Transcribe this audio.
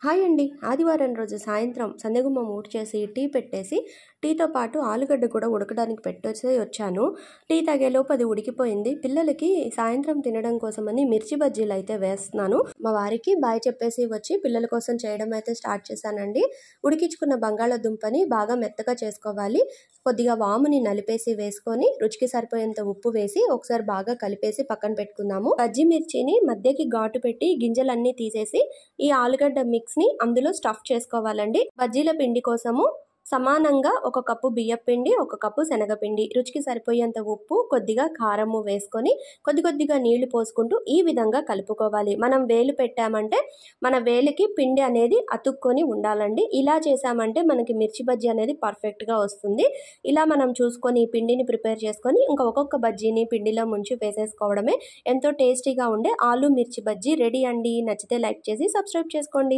Hi అండి. ఆదివారం రోజు సాయంత్రం సందెగుమ్మం ఊడ్చేసి, టీ పెట్టేసి, టీతో పాటు ఆలుగడ్డ కూడా ఉడకడానికి పెట్టేసి వచ్చాను. టీ తాగేలోపు అది ఉడికిపోయింది. పిల్లలకి సాయంత్రం తినడం కోసమని మిర్చి బజ్జీలైతే వేస్తున్నాను. మా వారికి బాయ్ చెప్పేసి వచ్చి పిల్లల కోసం చేయడం అయితే స్టార్ట్ చేశానండి. ఉడికించుకున్న బంగాళాదుంపని బాగా మెత్తగా చేసుకోవాలి. కొద్దిగా వాముని నలిపేసి వేసుకొని, రుచికి సరిపోయేంత ఉప్పు వేసి ఒకసారి బాగా కలిపేసి పక్కన పెట్టుకుందాము. బజ్జీ మిర్చిని మధ్యకి ఘాటు పెట్టి గింజలన్నీ తీసేసి ఈ ఆలుగడ్డ మిక్స్ ని అందులో స్టఫ్ చేసుకోవాలండి. బజ్జీల పిండి కోసము సమానంగా 1 కప్పు బియ్యపిండి, 1 కప్పు శనగపిండి, రుచికి సరిపోయేంత ఉప్పు, కొద్దిగా కారము వేసుకొని కొద్దిగా నీళ్లు పోసుకుంటూ ఈ విధంగా కలుపుకోవాలి. మనం వేలు పెట్టామంటే మన వేలికి పిండి అనేది అతుక్కొని ఉండాలండి. ఇలా చేసామంటే మనకి మిర్చి బజ్జీ అనేది పర్ఫెక్ట్గా వస్తుంది. ఇలా మనం చూసుకొని ఈ పిండిని ప్రిపేర్ చేసుకొని ఇంకా ఒక్కొక్క బజ్జీని పిండిలో ముంచి వేసేసుకోవడమే. ఎంతో టేస్టీగా ఉండే ఆలు మిర్చి బజ్జీ రెడీ అండి. నచ్చితే లైక్ చేసి సబ్స్క్రైబ్ చేసుకోండి.